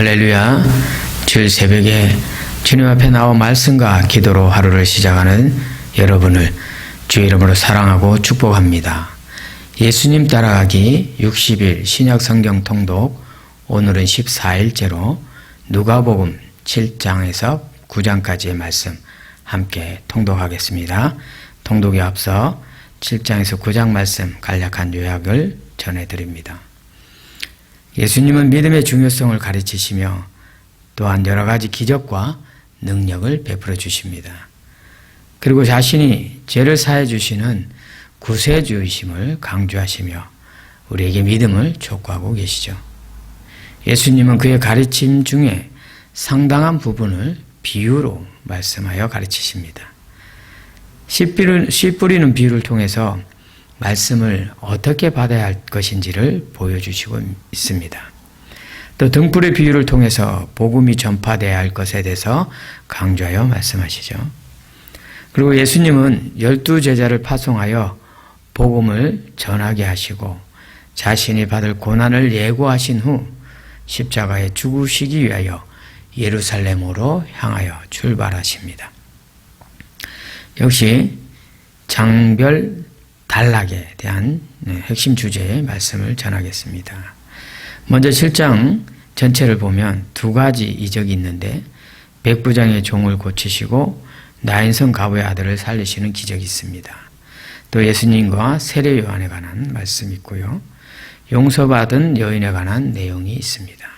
할렐루야. 주일 새벽에 주님 앞에 나와 말씀과 기도로 하루를 시작하는 여러분을 주의 이름으로 사랑하고 축복합니다. 예수님 따라가기 60일 신약 성경 통독, 오늘은 14일째로 누가복음 7장에서 9장까지의 말씀 함께 통독하겠습니다. 통독에 앞서 7장에서 9장 말씀 간략한 요약을 전해드립니다. 예수님은 믿음의 중요성을 가르치시며 또한 여러 가지 기적과 능력을 베풀어 주십니다. 그리고 자신이 죄를 사해 주시는 구세주이심을 강조하시며 우리에게 믿음을 촉구하고 계시죠. 예수님은 그의 가르침 중에 상당한 부분을 비유로 말씀하여 가르치십니다. 씨 뿌리는 비유를 통해서 말씀을 어떻게 받아야 할 것인지를 보여주시고 있습니다. 또 등불의 비유를 통해서 복음이 전파되어야 할 것에 대해서 강조하여 말씀하시죠. 그리고 예수님은 12제자를 파송하여 복음을 전하게 하시고 자신이 받을 고난을 예고하신 후 십자가에 죽으시기 위하여 예루살렘으로 향하여 출발하십니다. 역시 장별 단락에 대한 핵심 주제의 말씀을 전하겠습니다. 먼저 7장 전체를 보면 두 가지 이적이 있는데 백부장의 종을 고치시고 나인성 가부의 아들을 살리시는 기적이 있습니다. 또 예수님과 세례 요한에 관한 말씀이 있고요. 용서받은 여인에 관한 내용이 있습니다.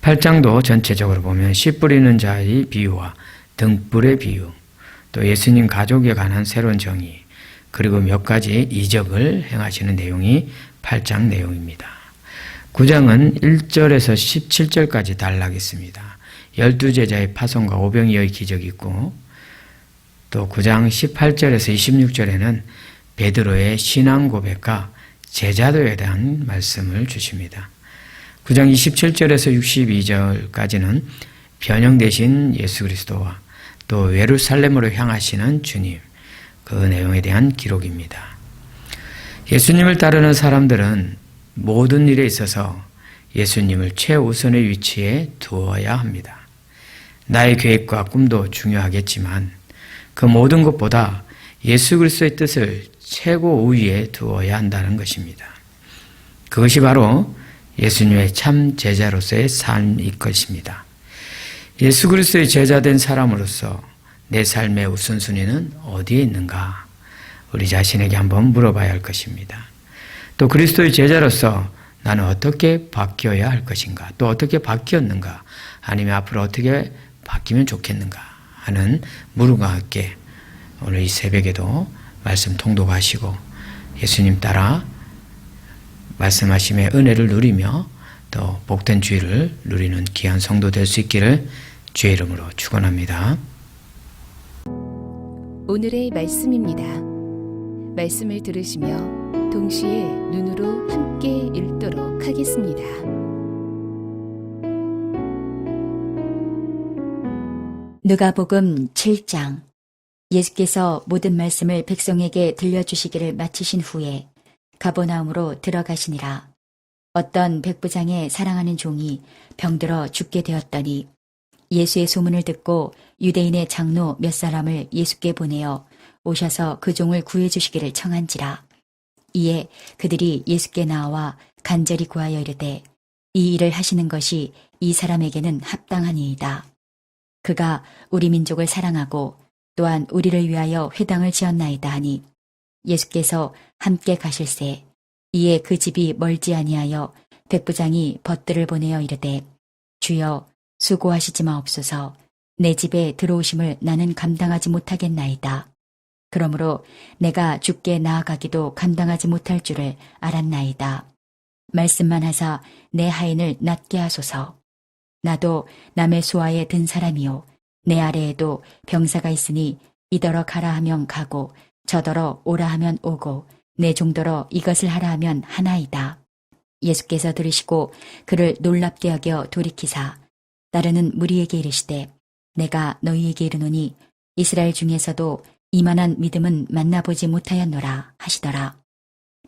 8장도 전체적으로 보면 씨 뿌리는 자의 비유와 등불의 비유, 또 예수님 가족에 관한 새로운 정의, 그리고 몇 가지 이적을 행하시는 내용이 8장 내용입니다. 9장은 1절에서 17절까지 단락있습니다. 12제자의 파송과 오병이어의 기적이 있고 또 9장 18절에서 26절에는 베드로의 신앙 고백과 제자도에 대한 말씀을 주십니다. 9장 27절에서 62절까지는 변형되신 예수 그리스도와 또 예루살렘으로 향하시는 주님, 그 내용에 대한 기록입니다. 예수님을 따르는 사람들은 모든 일에 있어서 예수님을 최우선의 위치에 두어야 합니다. 나의 계획과 꿈도 중요하겠지만 그 모든 것보다 예수 그리스도의 뜻을 최고 우위에 두어야 한다는 것입니다. 그것이 바로 예수님의 참 제자로서의 삶일 것입니다. 예수 그리스도의 제자된 사람으로서 내 삶의 우선순위는 어디에 있는가? 우리 자신에게 한번 물어봐야 할 것입니다. 또 그리스도의 제자로서 나는 어떻게 바뀌어야 할 것인가? 또 어떻게 바뀌었는가? 아니면 앞으로 어떻게 바뀌면 좋겠는가? 하는 물음과 함께 오늘 이 새벽에도 말씀 통독하시고 예수님 따라 말씀하심의 은혜를 누리며 또 복된 주일을 누리는 귀한 성도 될 수 있기를 주의 이름으로 축원합니다. 오늘의 말씀입니다. 말씀을 들으시며 동시에 눈으로 함께 읽도록 하겠습니다. 누가복음 7장. 예수께서 모든 말씀을 백성에게 들려주시기를 마치신 후에 가버나움으로 들어가시니라. 어떤 백부장의 사랑하는 종이 병들어 죽게 되었더니 예수의 소문을 듣고 유대인의 장로 몇 사람을 예수께 보내어 오셔서 그 종을 구해주시기를 청한지라. 이에 그들이 예수께 나와 간절히 구하여 이르되 이 일을 하시는 것이 이 사람에게는 합당하니이다. 그가 우리 민족을 사랑하고 또한 우리를 위하여 회당을 지었나이다 하니 예수께서 함께 가실새 이에 그 집이 멀지 아니하여 백부장이 벗들을 보내어 이르되 주여 수고하시지 마옵소서. 내 집에 들어오심을 나는 감당하지 못하겠나이다. 그러므로 내가 주께 나아가기도 감당하지 못할 줄을 알았나이다. 말씀만 하사 내 하인을 낫게 하소서. 나도 남의 수하에 든 사람이요 내 아래에도 병사가 있으니 이더러 가라 하면 가고 저더러 오라 하면 오고 내 종더러 이것을 하라 하면 하나이다. 예수께서 들으시고 그를 놀랍게 여겨 돌이키사 따르는 무리에게 이르시되 내가 너희에게 이르노니 이스라엘 중에서도 이만한 믿음은 만나보지 못하였노라 하시더라.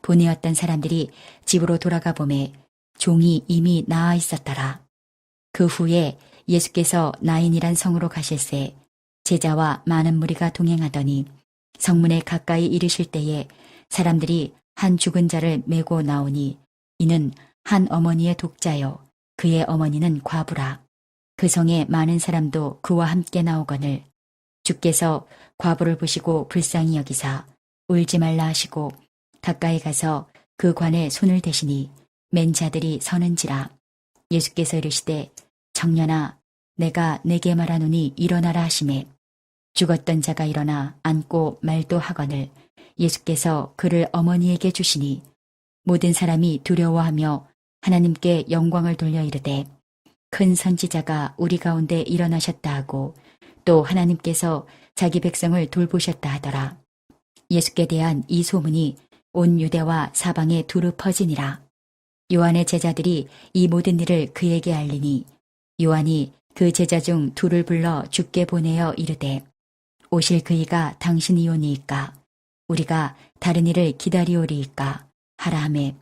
보내었던 사람들이 집으로 돌아가 보매 종이 이미 나아 있었더라. 그 후에 예수께서 나인이란 성으로 가실새 제자와 많은 무리가 동행하더니 성문에 가까이 이르실 때에 사람들이 한 죽은 자를 메고 나오니 이는 한 어머니의 독자요 그의 어머니는 과부라. 그 성에 많은 사람도 그와 함께 나오거늘 주께서 과부를 보시고 불쌍히 여기사 울지 말라 하시고 가까이 가서 그 관에 손을 대시니 맨 자들이 서는지라. 예수께서 이르시되 청년아 내가 내게 말하노니 일어나라 하시매 죽었던 자가 일어나 앉고 말도 하거늘 예수께서 그를 어머니에게 주시니 모든 사람이 두려워하며 하나님께 영광을 돌려 이르되 큰 선지자가 우리 가운데 일어나셨다 하고 또 하나님께서 자기 백성을 돌보셨다 하더라. 예수께 대한 이 소문이 온 유대와 사방에 두루 퍼지니라. 요한의 제자들이 이 모든 일을 그에게 알리니 요한이 그 제자 중 둘을 불러 주께 보내어 이르되 오실 그이가 당신이오니이까 우리가 다른 이를 기다리오리이까 하라 하매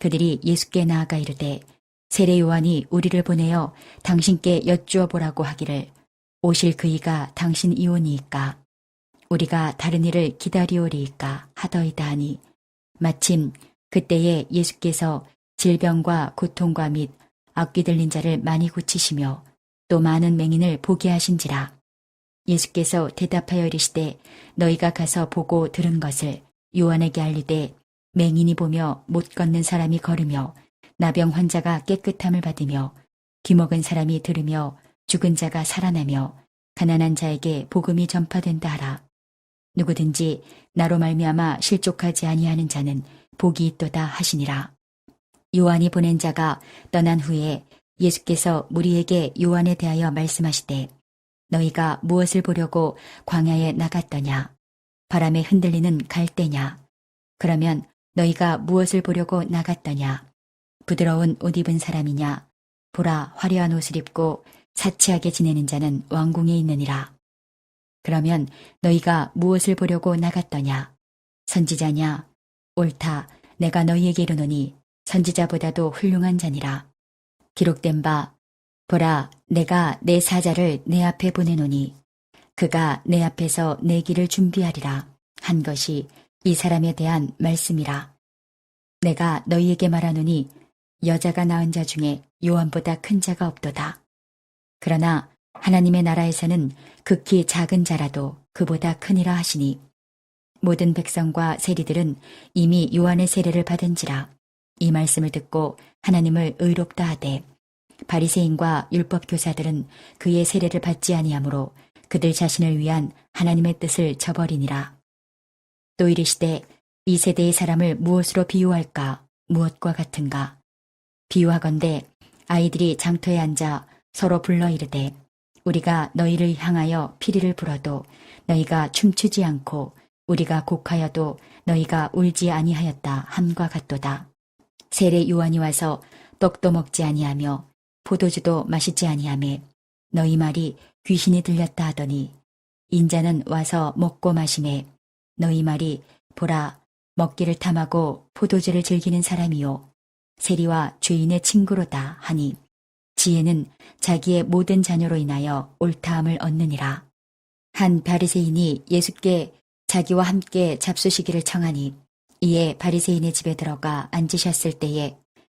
그들이 예수께 나아가 이르되 세례 요한이 우리를 보내어 당신께 여쭈어 보라고 하기를 오실 그이가 당신이오니이까 우리가 다른 이를 기다리오리이까 하더이다 하니 마침 그때에 예수께서 질병과 고통과 및 악귀 들린 자를 많이 고치시며 또 많은 맹인을 보게 하신지라. 예수께서 대답하여 이르시되 너희가 가서 보고 들은 것을 요한에게 알리되 맹인이 보며 못 걷는 사람이 걸으며 나병 환자가 깨끗함을 받으며 귀먹은 사람이 들으며 죽은 자가 살아나며 가난한 자에게 복음이 전파된다 하라. 누구든지 나로 말미암아 실족하지 아니하는 자는 복이 있도다 하시니라. 요한이 보낸 자가 떠난 후에 예수께서 무리에게 요한에 대하여 말씀하시되 너희가 무엇을 보려고 광야에 나갔더냐? 바람에 흔들리는 갈대냐? 그러면 너희가 무엇을 보려고 나갔더냐? 부드러운 옷 입은 사람이냐? 보라 화려한 옷을 입고 사치하게 지내는 자는 왕궁에 있느니라. 그러면 너희가 무엇을 보려고 나갔더냐? 선지자냐? 옳다. 내가 너희에게 이르노니 선지자보다도 훌륭한 자니라. 기록된 바 보라 내가 내 사자를 내 앞에 보내노니 그가 내 앞에서 내 길을 준비하리라 한 것이 이 사람에 대한 말씀이라. 내가 너희에게 말하노니 여자가 낳은 자 중에 요한보다 큰 자가 없도다. 그러나 하나님의 나라에서는 극히 작은 자라도 그보다 크니라 하시니 모든 백성과 세리들은 이미 요한의 세례를 받은지라. 이 말씀을 듣고 하나님을 의롭다 하되 바리새인과 율법 교사들은 그의 세례를 받지 아니하므로 그들 자신을 위한 하나님의 뜻을 저버리니라. 또 이르시되 이 세대의 사람을 무엇으로 비유할까? 무엇과 같은가? 비유하건대 아이들이 장터에 앉아 서로 불러 이르되 우리가 너희를 향하여 피리를 불어도 너희가 춤추지 않고 우리가 곡하여도 너희가 울지 아니하였다 함과 같도다. 세례 요한이 와서 떡도 먹지 아니하며 포도주도 마시지 아니하며 너희 말이 귀신이 들렸다 하더니 인자는 와서 먹고 마시매 너희 말이 보라 먹기를 탐하고 포도주를 즐기는 사람이요 세리와 죄인의 친구로다 하니 지혜는 자기의 모든 자녀로 인하여 옳다함을 얻느니라. 한 바리새인이 예수께 자기와 함께 잡수시기를 청하니 이에 바리새인의 집에 들어가 앉으셨을 때에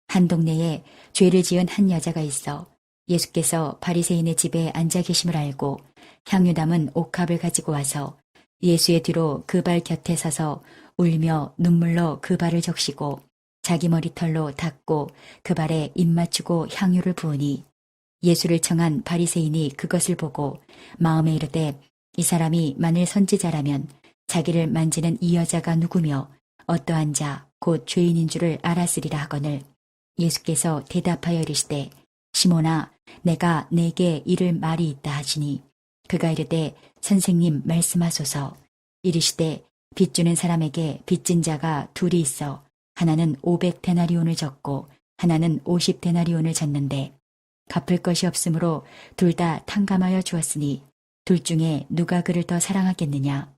한 동네에 죄를 지은 한 여자가 있어 예수께서 바리새인의 집에 앉아 계심을 알고 향유 담은 옥합을 가지고 와서 예수의 뒤로 그 발 곁에 서서 울며 눈물로 그 발을 적시고 자기 머리털로 닦고 그 발에 입 맞추고 향유를 부으니 예수를 청한 바리새인이 그것을 보고 마음에 이르되 이 사람이 만일 선지자라면 자기를 만지는 이 여자가 누구며 어떠한 자 곧 죄인인 줄을 알았으리라 하거늘 예수께서 대답하여 이르시되 시몬아 내가 내게 이를 말이 있다 하시니 그가 이르되 선생님 말씀하소서. 이르시되 빚주는 사람에게 빚진 자가 둘이 있어 하나는 500데나리온을 졌고 하나는 50데나리온을 졌는데 갚을 것이 없으므로 둘 다 탕감하여 주었으니 둘 중에 누가 그를 더 사랑하겠느냐.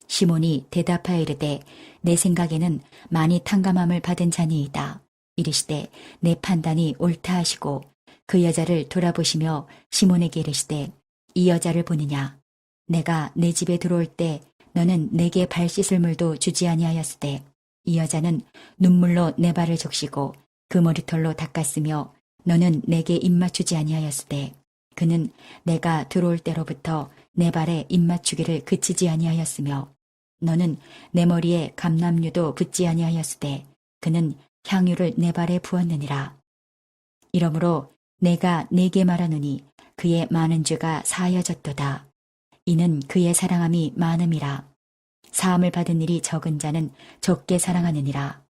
시몬이 대답하여 이르되 내 생각에는 많이 탕감함을 받은 자니이다. 이르시되 내 판단이 옳다 하시고 그 여자를 돌아보시며 시몬에게 이르시되 이 여자를 보느냐 내가 내 집에 들어올 때 너는 내게 발 씻을 물도 주지 아니하였으되 이 여자는 눈물로 내 발을 적시고 그 머리털로 닦았으며 너는 내게 입 맞추지 아니하였으되 그는 내가 들어올 때로부터 내 발에 입 맞추기를 그치지 아니하였으며 너는 내 머리에 감람류도 붓지 아니하였으되 그는 향유를 내 발에 부었느니라. 이러므로 내가 네게 말하노니 그의 많은 죄가 사하여졌도다. 이는 그의 사랑함이 많음이라. 사함을 받은 일이 적은 자는 적게 사랑하느니라.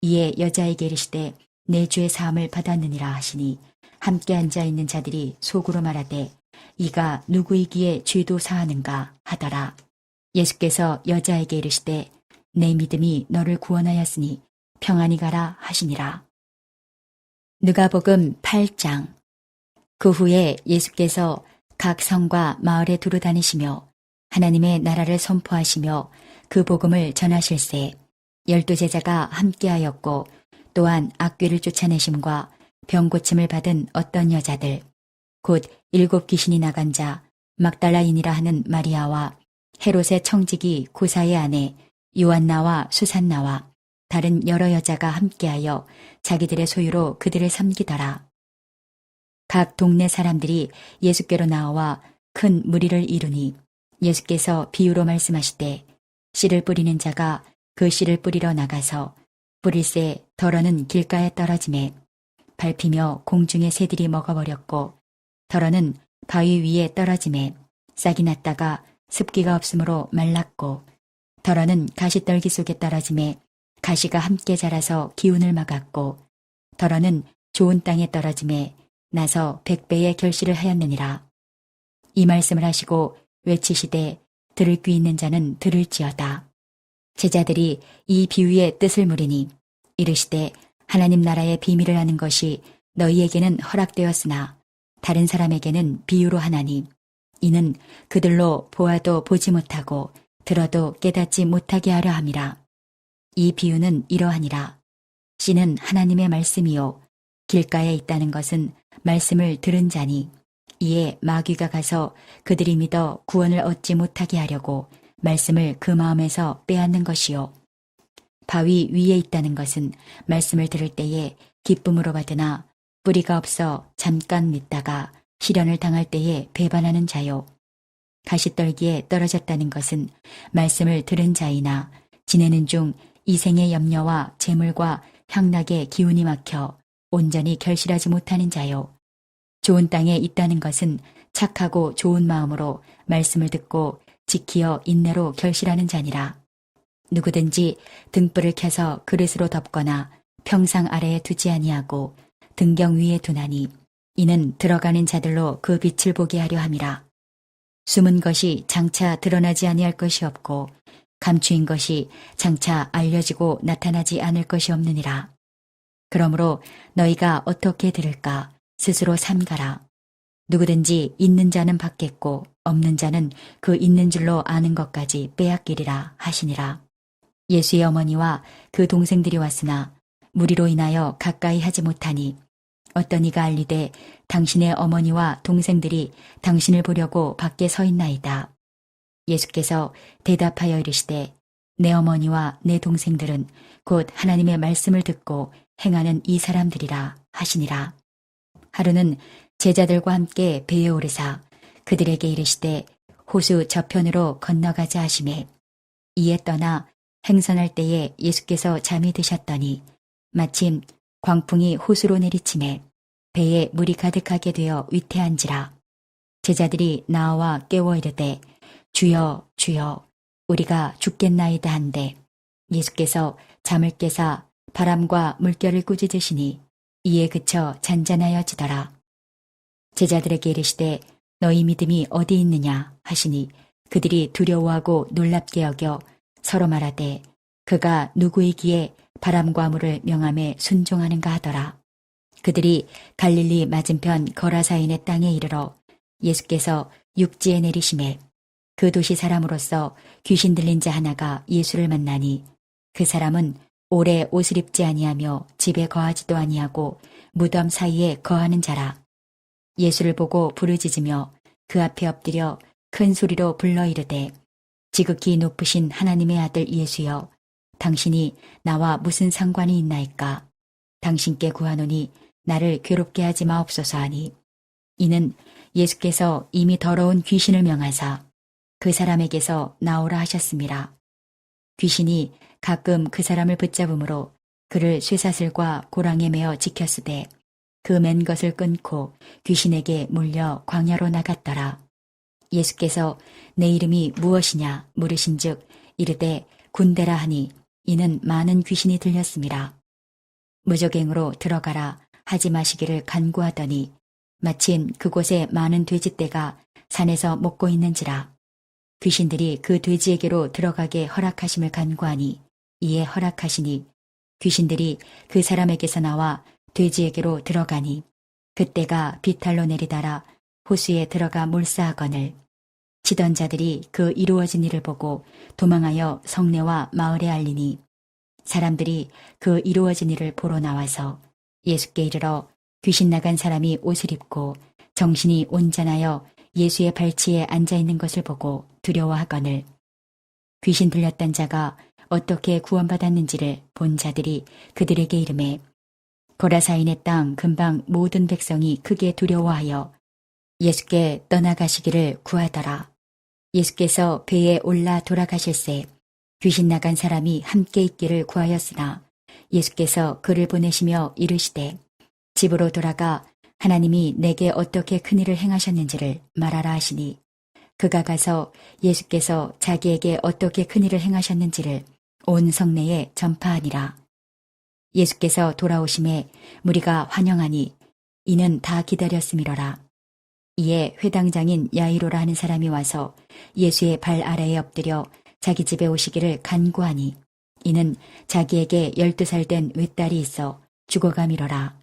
이에 여자에게 이르시되 내 죄 사함을 받았느니라 하시니 함께 앉아있는 자들이 속으로 말하되 이가 누구이기에 죄도 사하는가 하더라. 예수께서 여자에게 이르시되 내 믿음이 너를 구원하였으니 평안히 가라 하시니라. 누가복음 8장. 그 후에 예수께서 각 성과 마을에 두루 다니시며 하나님의 나라를 선포하시며 그 복음을 전하실세 12제자가 함께하였고 또한 악귀를 쫓아내심과 병 고침을 받은 어떤 여자들 곧 7 귀신이 나간 자 막달라인이라 하는 마리아와 헤롯의 청지기 구사의 아내 요한나와 수산나와 다른 여러 여자가 함께하여 자기들의 소유로 그들을 섬기더라. 각 동네 사람들이 예수께로 나와 큰 무리를 이루니 예수께서 비유로 말씀하시되 씨를 뿌리는 자가 그 씨를 뿌리러 나가서 뿌릴새 덜어는 길가에 떨어지매 밟히며 공중의 새들이 먹어버렸고 덜어는 바위 위에 떨어지매 싹이 났다가 습기가 없으므로 말랐고 덜어는 가시떨기 속에 떨어지매 가시가 함께 자라서 기운을 막았고 덜어는 좋은 땅에 떨어지매 나서 100배의 결실을 하였느니라. 이 말씀을 하시고 외치시되 들을 귀 있는 자는 들을지어다. 제자들이 이 비유의 뜻을 물으니 이르시되 하나님 나라의 비밀을 아는 것이 너희에게는 허락되었으나 다른 사람에게는 비유로 하나니 이는 그들로 보아도 보지 못하고 들어도 깨닫지 못하게 하려 함이라. 이 비유는 이러하니라. 씨는 하나님의 말씀이요 길가에 있다는 것은 말씀을 들은 자니 이에 마귀가 가서 그들이 믿어 구원을 얻지 못하게 하려고 말씀을 그 마음에서 빼앗는 것이요. 바위 위에 있다는 것은 말씀을 들을 때에 기쁨으로 받으나 뿌리가 없어 잠깐 믿다가 시련을 당할 때에 배반하는 자요. 가시떨기에 떨어졌다는 것은 말씀을 들은 자이나 지내는 중 이생의 염려와 재물과 향락에 기운이 막혀 온전히 결실하지 못하는 자요. 좋은 땅에 있다는 것은 착하고 좋은 마음으로 말씀을 듣고 지키어 인내로 결실하는 자니라. 누구든지 등불을 켜서 그릇으로 덮거나 평상 아래에 두지 아니하고 등경 위에 두나니 이는 들어가는 자들로 그 빛을 보게 하려 함이라. 숨은 것이 장차 드러나지 아니할 것이 없고 감추인 것이 장차 알려지고 나타나지 않을 것이 없느니라. 그러므로 너희가 어떻게 들을까 스스로 삼가라. 누구든지 있는 자는 받겠고 없는 자는 그 있는 줄로 아는 것까지 빼앗기리라 하시니라. 예수의 어머니와 그 동생들이 왔으나 무리로 인하여 가까이 하지 못하니 어떤 이가 알리되 당신의 어머니와 동생들이 당신을 보려고 밖에 서 있나이다. 예수께서 대답하여 이르시되 내 어머니와 내 동생들은 곧 하나님의 말씀을 듣고 행하는 이 사람들이라 하시니라. 하루는 제자들과 함께 배에 오르사 그들에게 이르시되 호수 저편으로 건너가자 하시매 이에 떠나 행선할 때에 예수께서 잠이 드셨더니 마침 광풍이 호수로 내리치매 배에 물이 가득하게 되어 위태한지라. 제자들이 나와 깨워 이르되 주여 주여 우리가 죽겠나이다 한데 예수께서 잠을 깨사 바람과 물결을 꾸짖으시니 이에 그쳐 잔잔하여지더라. 제자들에게 이르시되 너희 믿음이 어디 있느냐 하시니 그들이 두려워하고 놀랍게 여겨 서로 말하되 그가 누구이기에 바람과 물을 명함에 순종하는가 하더라. 그들이 갈릴리 맞은편 거라사인의 땅에 이르러 예수께서 육지에 내리심에 그 도시 사람으로서 귀신 들린 자 하나가 예수를 만나니 그 사람은 오래 옷을 입지 아니하며 집에 거하지도 아니하고 무덤 사이에 거하는 자라. 예수를 보고 부르짖으며 그 앞에 엎드려 큰 소리로 불러 이르되 지극히 높으신 하나님의 아들 예수여 당신이 나와 무슨 상관이 있나이까 당신께 구하노니 나를 괴롭게 하지 마옵소서 하니 이는 예수께서 이미 더러운 귀신을 명하사 그 사람에게서 나오라 하셨습니다. 귀신이 가끔 그 사람을 붙잡음으로 그를 쇠사슬과 고랑에 매어 지켰으되 그 맨 것을 끊고 귀신에게 몰려 광야로 나갔더라. 예수께서 내 이름이 무엇이냐 물으신즉 이르되 군대라 하니 이는 많은 귀신이 들렸습니다. 무적행으로 들어가라 하지 마시기를 간구하더니 마침 그곳에 많은 돼지떼가 산에서 먹고 있는지라 귀신들이 그 돼지에게로 들어가게 허락하심을 간구하니 이에 허락하시니 귀신들이 그 사람에게서 나와 돼지에게로 들어가니 그때가 비탈로 내리다라 호수에 들어가 몰사하거늘 치던 자들이 그 이루어진 일을 보고 도망하여 성내와 마을에 알리니 사람들이 그 이루어진 일을 보러 나와서 예수께 이르러 귀신 나간 사람이 옷을 입고 정신이 온전하여 예수의 발치에 앉아있는 것을 보고 두려워하거늘 귀신 들렸던 자가 어떻게 구원받았는지를 본 자들이 그들에게 이르매 고라사인의 땅 근방 모든 백성이 크게 두려워하여 예수께 떠나가시기를 구하더라. 예수께서 배에 올라 돌아가실새 귀신 나간 사람이 함께 있기를 구하였으나 예수께서 그를 보내시며 이르시되 집으로 돌아가 하나님이 내게 어떻게 큰일을 행하셨는지를 말하라 하시니 그가 가서 예수께서 자기에게 어떻게 큰일을 행하셨는지를 온 성내에 전파하니라. 예수께서 돌아오심에 무리가 환영하니 이는 다 기다렸음이로라. 이에 회당장인 야이로라 하는 사람이 와서 예수의 발 아래에 엎드려 자기 집에 오시기를 간구하니 이는 자기에게 12살 된 외딸이 있어 죽어가미로라.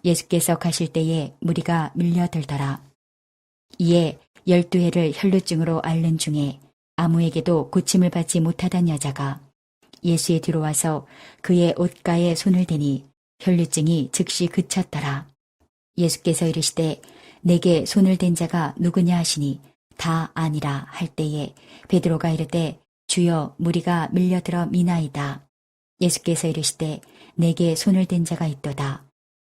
예수께서 가실 때에 무리가 밀려들더라. 이에 12해를 혈루증으로 앓는 중에 아무에게도 고침을 받지 못하던 여자가 예수의 뒤로 와서 그의 옷가에 손을 대니 혈루증이 즉시 그쳤더라. 예수께서 이르시되 내게 손을 댄 자가 누구냐 하시니 다 아니라 할 때에 베드로가 이르되 주여 무리가 밀려들어 미나이다. 예수께서 이르시되 내게 손을 댄 자가 있도다.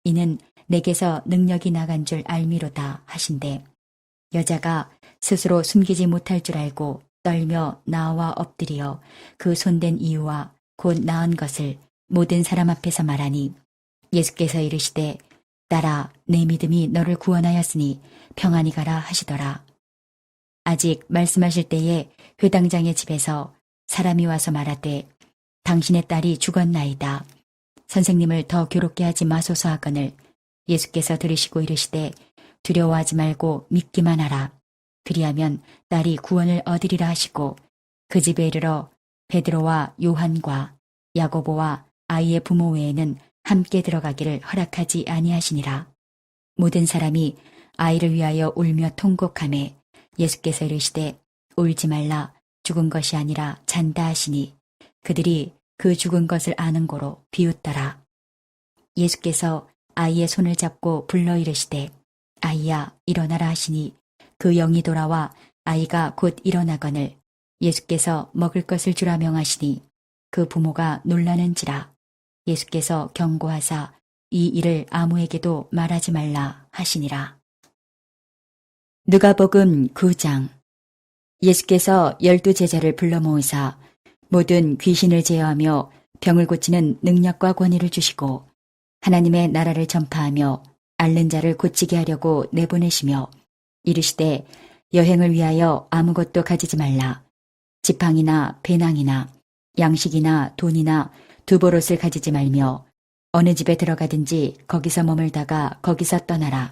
이는 내게서 능력이 나간 줄 알미로다 하신대 여자가 스스로 숨기지 못할 줄 알고 떨며 나와 엎드려 그 손댄 이유와 곧 나은 것을 모든 사람 앞에서 말하니 예수께서 이르시되 딸아 내 믿음이 너를 구원하였으니 평안히 가라 하시더라. 아직 말씀하실 때에 회당장의 집에서 사람이 와서 말하되 당신의 딸이 죽었나이다. 선생님을 더 괴롭게 하지 마소서 하거늘 예수께서 들으시고 이르시되 두려워하지 말고 믿기만 하라. 그리하면 딸이 구원을 얻으리라 하시고 그 집에 이르러 베드로와 요한과 야고보와 아이의 부모 외에는 함께 들어가기를 허락하지 아니하시니라. 모든 사람이 아이를 위하여 울며 통곡하매 예수께서 이르시되 울지 말라 죽은 것이 아니라 잔다 하시니 그들이 그 죽은 것을 아는 고로 비웃더라. 예수께서 아이의 손을 잡고 불러 이르시되 아이야 일어나라 하시니 그 영이 돌아와 아이가 곧 일어나거늘 예수께서 먹을 것을 주라 명하시니 그 부모가 놀라는지라. 예수께서 경고하사 이 일을 아무에게도 말하지 말라 하시니라. 누가복음 9장. 예수께서 12제자를 불러 모으사 모든 귀신을 제어하며 병을 고치는 능력과 권위를 주시고 하나님의 나라를 전파하며 앓는 자를 고치게 하려고 내보내시며 이르시되 여행을 위하여 아무것도 가지지 말라. 지팡이나 배낭이나 양식이나 돈이나 두보롯을 가지지 말며 어느 집에 들어가든지 거기서 머물다가 거기서 떠나라.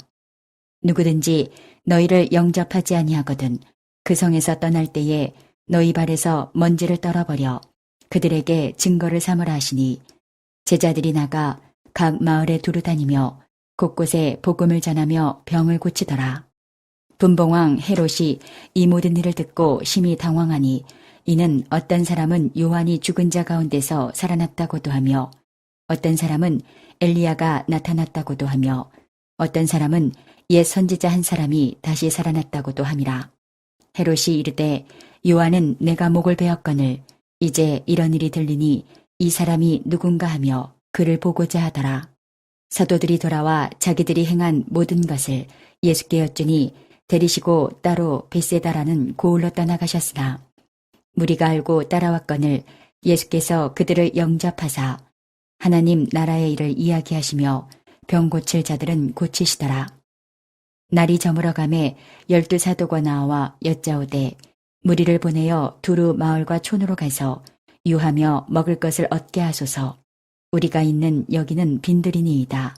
누구든지 너희를 영접하지 아니하거든 그 성에서 떠날 때에 너희 발에서 먼지를 떨어버려 그들에게 증거를 삼으라 하시니 제자들이 나가 각 마을에 두루 다니며 곳곳에 복음을 전하며 병을 고치더라. 분봉왕 헤롯이 이 모든 일을 듣고 심히 당황하니 이는 어떤 사람은 요한이 죽은 자 가운데서 살아났다고도 하며 어떤 사람은 엘리야가 나타났다고도 하며 어떤 사람은 옛 선지자 한 사람이 다시 살아났다고도 함이라. 헤롯이 이르되 요한은 내가 목을 베었거늘 이제 이런 일이 들리니 이 사람이 누군가 하며 그를 보고자 하더라. 사도들이 돌아와 자기들이 행한 모든 것을 예수께 여쭈니 데리시고 따로 벳세다라는 고을로 떠나가셨으나 무리가 알고 따라왔거늘 예수께서 그들을 영접하사 하나님 나라의 일을 이야기하시며 병 고칠 자들은 고치시더라. 날이 저물어가매 12 사도가 나와 여짜오되 무리를 보내어 두루 마을과 촌으로 가서 유하며 먹을 것을 얻게 하소서. 우리가 있는 여기는 빈들이니이다.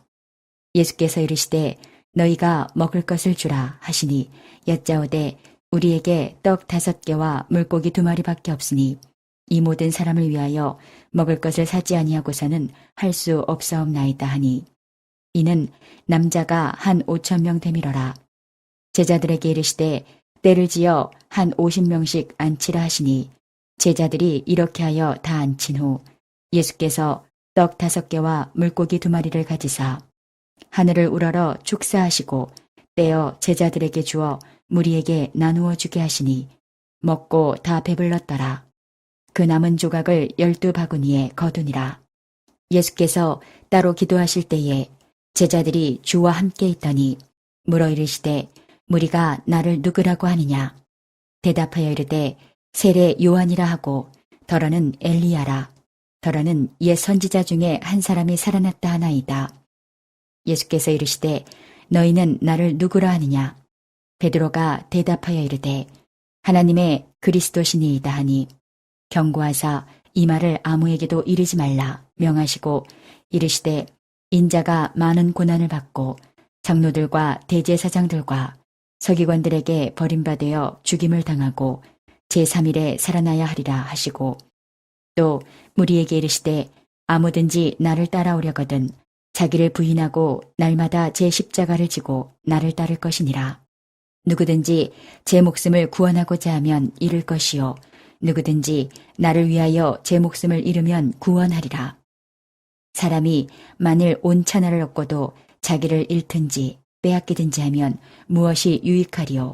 예수께서 이르시되 너희가 먹을 것을 주라 하시니 여짜오되 우리에게 떡 5개와 물고기 2마리밖에 없으니 이 모든 사람을 위하여 먹을 것을 사지 아니하고서는 할 수 없사옵나이다 하니 이는 남자가 한 5,000명 되밀어라. 제자들에게 이르시되 때를 지어 한 50명씩 앉히라 하시니 제자들이 이렇게 하여 다 앉힌 후 예수께서 떡 5개와 물고기 2마리를 가지사 하늘을 우러러 축사하시고 떼어 제자들에게 주어 무리에게 나누어 주게 하시니 먹고 다 배불렀더라. 그 남은 조각을 12바구니에 거두니라. 예수께서 따로 기도하실 때에 제자들이 주와 함께 있더니 물어 이르시되 무리가 나를 누구라고 하느냐. 대답하여 이르되 세례 요한이라 하고 더러는 엘리야라. 더러는 옛 선지자 중에 한 사람이 살아났다 하나이다. 예수께서 이르시되 너희는 나를 누구라 하느냐. 베드로가 대답하여 이르되 하나님의 그리스도시니이다 하니 경고하사 이 말을 아무에게도 이르지 말라 명하시고 이르시되 인자가 많은 고난을 받고 장로들과 대제사장들과 서기관들에게 버림받아 죽임을 당하고 제3일에 살아나야 하리라 하시고 또 무리에게 이르시되 아무든지 나를 따라오려거든 자기를 부인하고 날마다 제 십자가를 지고 나를 따를 것이니라. 누구든지 제 목숨을 구원하고자 하면 잃을 것이요 누구든지 나를 위하여 제 목숨을 잃으면 구원하리라. 사람이 만일 온 천하를 얻고도 자기를 잃든지 빼앗기든지 하면 무엇이 유익하리요.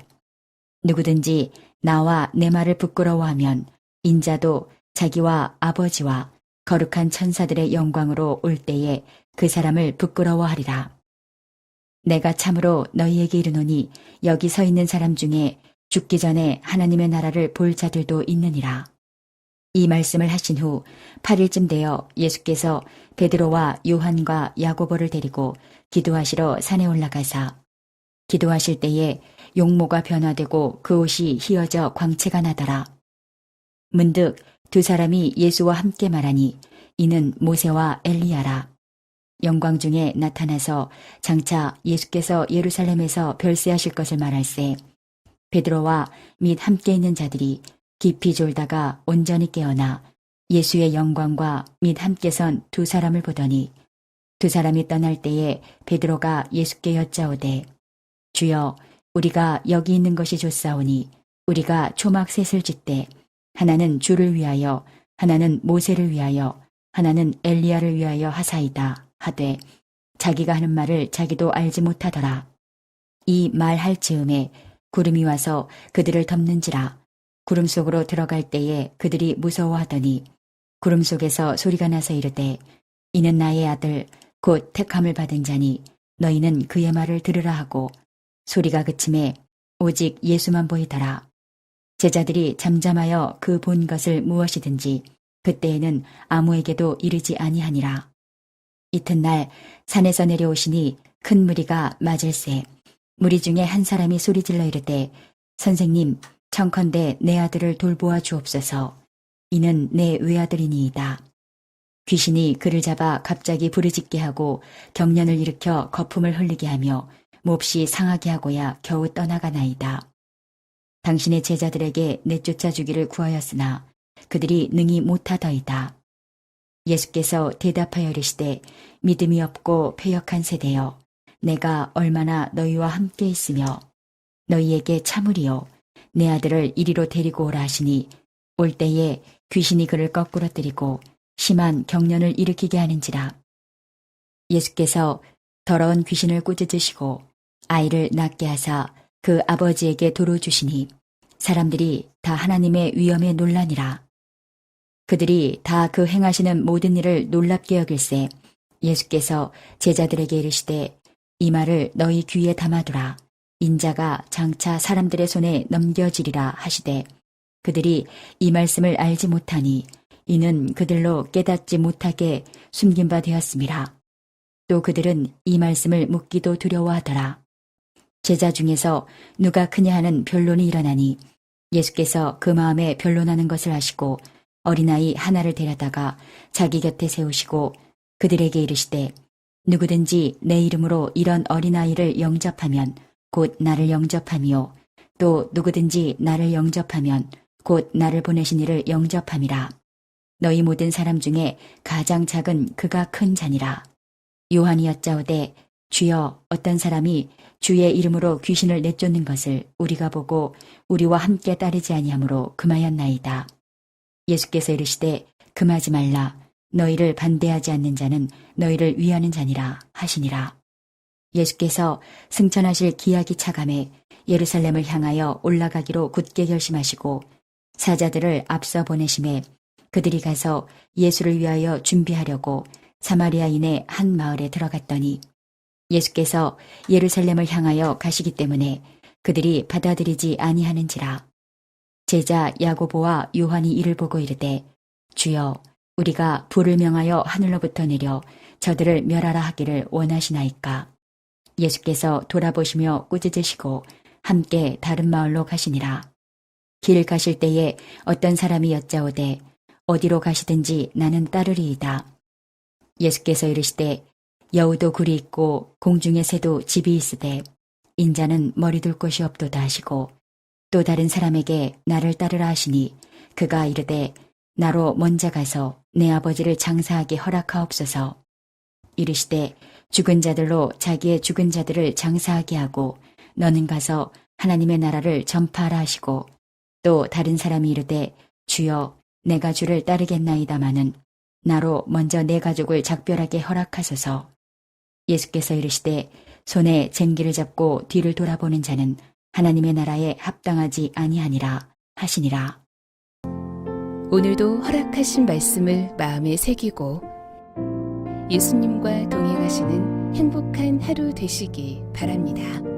누구든지 나와 내 말을 부끄러워하면 인자도 자기와 아버지와 거룩한 천사들의 영광으로 올 때에 그 사람을 부끄러워하리라. 내가 참으로 너희에게 이르노니 여기 서 있는 사람 중에 죽기 전에 하나님의 나라를 볼 자들도 있느니라. 이 말씀을 하신 후 8일쯤 되어 예수께서 베드로와 요한과 야고보를 데리고 기도하시러 산에 올라가사 기도하실 때에 용모가 변화되고 그 옷이 휘어져 광채가 나더라. 문득 2 사람이 예수와 함께 말하니 이는 모세와 엘리야라. 영광 중에 나타나서 장차 예수께서 예루살렘에서 별세하실 것을 말할세 베드로와 및 함께 있는 자들이 깊이 졸다가 온전히 깨어나 예수의 영광과 및 함께 선 2 사람을 보더니 2 사람이 떠날 때에 베드로가 예수께 여짜오되 주여 우리가 여기 있는 것이 좋사오니 우리가 초막 셋을 짓되 하나는 주를 위하여 하나는 모세를 위하여 하나는 엘리야를 위하여 하사이다 하되 자기가 하는 말을 자기도 알지 못하더라. 이 말할 즈음에 구름이 와서 그들을 덮는지라. 구름 속으로 들어갈 때에 그들이 무서워하더니 구름 속에서 소리가 나서 이르되 이는 나의 아들 곧 택함을 받은 자니 너희는 그의 말을 들으라 하고 소리가 그침에 오직 예수만 보이더라. 제자들이 잠잠하여 그 본 것을 무엇이든지 그때에는 아무에게도 이르지 아니하니라. 이튿날 산에서 내려오시니 큰 무리가 맞을세 무리 중에 한 사람이 소리질러 이르되 선생님 청컨대 내 아들을 돌보아 주옵소서. 이는 내 외아들이니이다. 귀신이 그를 잡아 갑자기 부르짖게 하고 경련을 일으켜 거품을 흘리게 하며 몹시 상하게 하고야 겨우 떠나가나이다. 당신의 제자들에게 내쫓아 주기를 구하였으나 그들이 능히 못하더이다. 예수께서 대답하여 이르시되 믿음이 없고 패역한 세대여 내가 얼마나 너희와 함께 있으며 너희에게 참으리요 내 아들을 이리로 데리고 오라 하시니 올 때에 귀신이 그를 거꾸로 때리고 심한 경련을 일으키게 하는지라. 예수께서 더러운 귀신을 꾸짖으시고 아이를 낳게 하사 그 아버지에게 도로 주시니 사람들이 다 하나님의 위엄에 놀라니라. 그들이 다 그 행하시는 모든 일을 놀랍게 여길세 예수께서 제자들에게 이르시되 이 말을 너희 귀에 담아두라. 인자가 장차 사람들의 손에 넘겨지리라 하시되 그들이 이 말씀을 알지 못하니 이는 그들로 깨닫지 못하게 숨긴 바 되었음이라. 또 그들은 이 말씀을 묻기도 두려워하더라. 제자 중에서 누가 크냐 하는 변론이 일어나니 예수께서 그 마음에 변론하는 것을 아시고 어린아이 하나를 데려다가 자기 곁에 세우시고 그들에게 이르시되 누구든지 내 이름으로 이런 어린아이를 영접하면 곧 나를 영접함이요 또 누구든지 나를 영접하면 곧 나를 보내신 이를 영접함이라. 너희 모든 사람 중에 가장 작은 그가 큰 자니라. 요한이 여짜오되 주여 어떤 사람이 주의 이름으로 귀신을 내쫓는 것을 우리가 보고 우리와 함께 따르지 아니하므로 금하였나이다. 예수께서 이르시되 금하지 말라. 너희를 반대하지 않는 자는 너희를 위하는 자니라 하시니라. 예수께서 승천하실 기약이 차감해 예루살렘을 향하여 올라가기로 굳게 결심하시고 사자들을 앞서 보내심에 그들이 가서 예수를 위하여 준비하려고 사마리아인의 한 마을에 들어갔더니 예수께서 예루살렘을 향하여 가시기 때문에 그들이 받아들이지 아니하는지라. 제자 야고보와 요한이 이를 보고 이르되 주여 우리가 불을 명하여 하늘로부터 내려 저들을 멸하라 하기를 원하시나이까. 예수께서 돌아보시며 꾸짖으시고 함께 다른 마을로 가시니라. 길 가실 때에 어떤 사람이 여짜오되 어디로 가시든지 나는 따르리이다. 예수께서 이르시되 여우도 굴이 있고 공중의 새도 집이 있으되 인자는 머리 둘 곳이 없도다 하시고 또 다른 사람에게 나를 따르라 하시니 그가 이르되 나로 먼저 가서 내 아버지를 장사하게 허락하옵소서. 이르시되 죽은 자들로 자기의 죽은 자들을 장사하게 하고 너는 가서 하나님의 나라를 전파하라 하시고 또 다른 사람이 이르되 주여 내가 주를 따르겠나이다마는 나로 먼저 내 가족을 작별하게 허락하소서. 예수께서 이르시되 손에 쟁기를 잡고 뒤를 돌아보는 자는 하나님의 나라에 합당하지 아니하니라 하시니라. 오늘도 허락하신 말씀을 마음에 새기고 예수님과 동행하시는 행복한 하루 되시기 바랍니다.